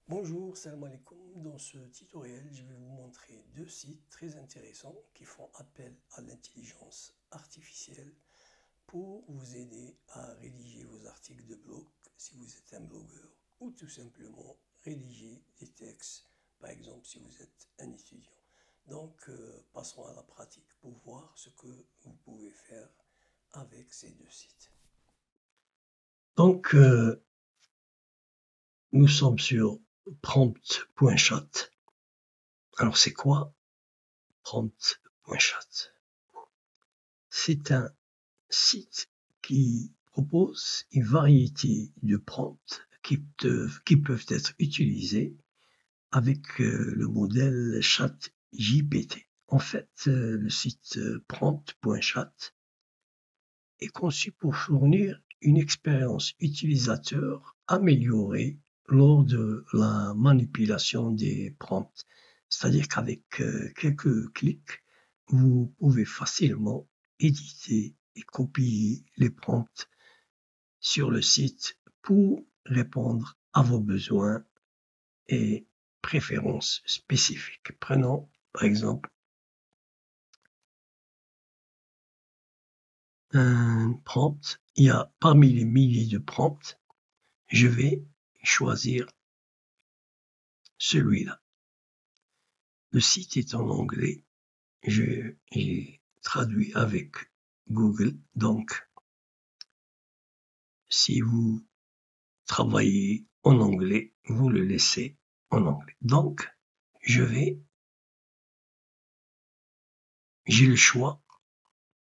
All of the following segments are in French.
Bonjour, salam alaikum. Dans ce tutoriel, je vais vous montrer deux sites très intéressants qui font appel à l'intelligence artificielle pour vous aider à rédiger vos articles de blog si vous êtes un blogueur ou tout simplement rédiger des textes, par exemple si vous êtes un étudiant. Donc, passons à la pratique pour voir ce que vous pouvez faire avec ces deux sites. Donc, nous sommes sur prompt.chat. Alors, c'est quoi prompt.chat? C'est un site qui propose une variété de prompts qui peuvent être utilisés avec le modèle ChatGPT. En fait, le site prompt.chat est conçu pour fournir une expérience utilisateur améliorée lors de la manipulation des prompts. C'est-à-dire qu'avec quelques clics, vous pouvez facilement éditer et copier les prompts sur le site pour répondre à vos besoins et préférences spécifiques. Prenons par exemple un prompt. Il y a parmi les milliers de prompts, je vais choisir celui-là. Le site est en anglais. J'ai traduit avec Google. Donc, si vous travaillez en anglais, vous le laissez en anglais. Donc, j'ai le choix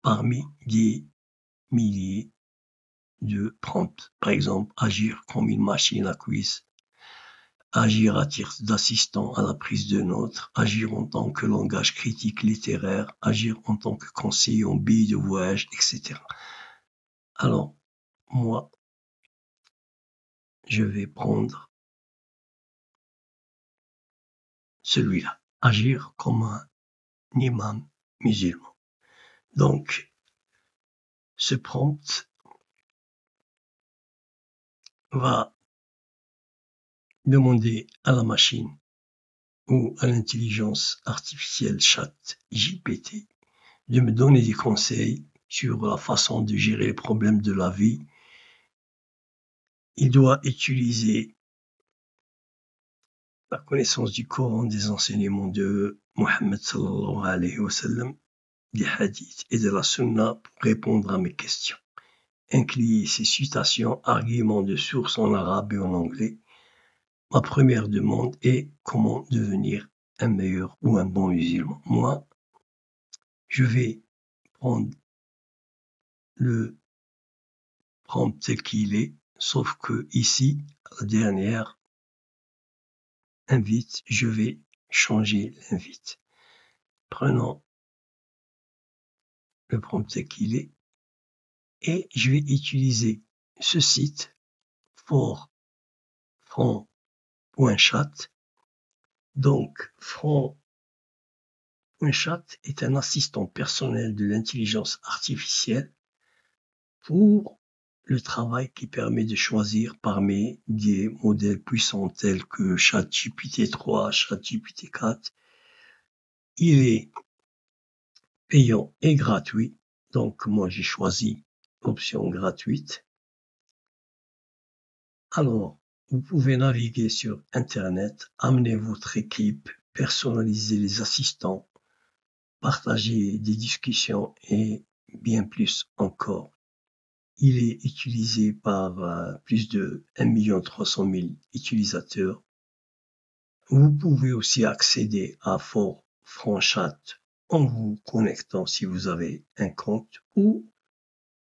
parmi des milliers de prompts. Par exemple, agir comme une machine à quiz, agir à titre d'assistant à la prise de notes, agir en tant que langage critique littéraire, agir en tant que conseiller en billet de voyage, etc. Alors, moi, je vais prendre celui-là, agir comme un imam musulman. Donc, ce prompt va demander à la machine ou à l'intelligence artificielle ChatGPT de me donner des conseils sur la façon de gérer les problèmes de la vie. Il doit utiliser la connaissance du Coran, des enseignements de Mohammed sallallahu alayhi wa sallam, des hadiths et de la sunna pour répondre à mes questions. Incluez ces citations, arguments de sources en arabe et en anglais. Ma première demande est comment devenir un meilleur ou un bon musulman. Moi, je vais prendre le prompt tel qu'il est, sauf que ici, la dernière invite, je vais changer l'invite. Prenons le prompt tel qu'il est et je vais utiliser ce site for franc.chat. Donc, franc.chat est un assistant personnel de l'intelligence artificielle pour le travail qui permet de choisir parmi des modèles puissants tels que ChatGPT 3, ChatGPT 4. Il est payant et gratuit. Donc, moi, j'ai choisi l'option gratuite. Alors, vous pouvez naviguer sur Internet, amener votre équipe, personnaliser les assistants, partager des discussions et bien plus encore. Il est utilisé par plus de 1 300 000 utilisateurs. Vous pouvez aussi accéder à franc.chat en vous connectant si vous avez un compte ou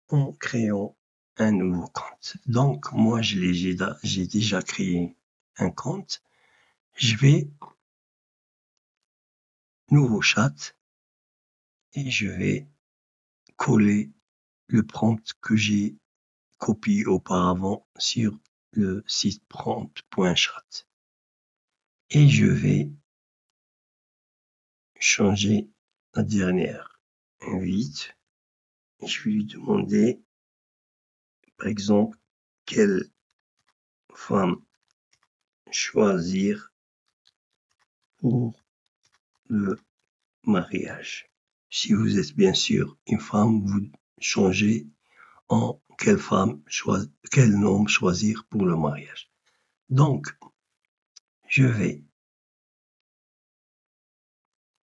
en créant un nouveau compte. Donc, moi, j'ai déjà créé un compte. Je vais nouveau chat et je vais coller le prompt que j'ai copié auparavant sur le site prompt.chat. Et je vais changer la dernière invite. Je vais lui demander Par exemple, quelle femme choisir pour le mariage? Si vous êtes bien sûr une femme, vous changez en quel homme choisir pour le mariage. Donc, je vais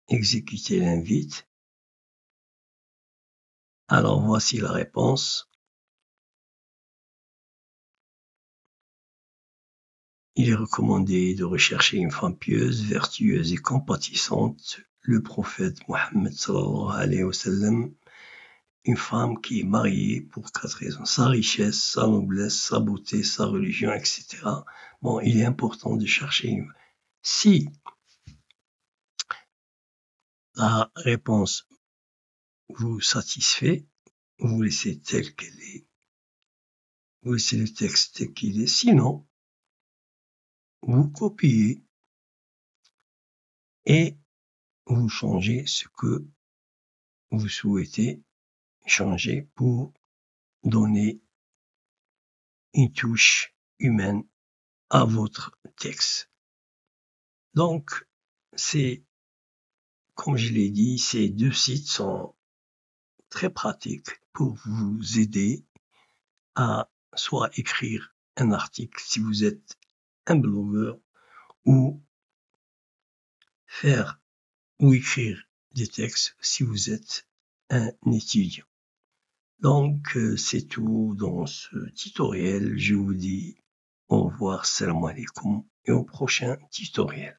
exécuter l'invite. Alors, voici la réponse. Il est recommandé de rechercher une femme pieuse, vertueuse et compatissante. Le prophète Mohammed sallallahu alayhi wa sallam, une femme qui est mariée pour 4 raisons: sa richesse, sa noblesse, sa beauté, sa religion, etc. Bon, il est important de chercher Si la réponse vous satisfait, vous laissez tel qu'elle est. Vous laissez le texte tel qu'il est. Sinon, vous copiez et vous changez ce que vous souhaitez changer pour donner une touche humaine à votre texte. Donc, comme je l'ai dit, ces 2 sites sont très pratiques pour vous aider à soit écrire un article si vous êtes un blogueur, ou écrire des textes si vous êtes un étudiant. Donc, c'est tout dans ce tutoriel. Je vous dis au revoir, salam alaikum, et au prochain tutoriel.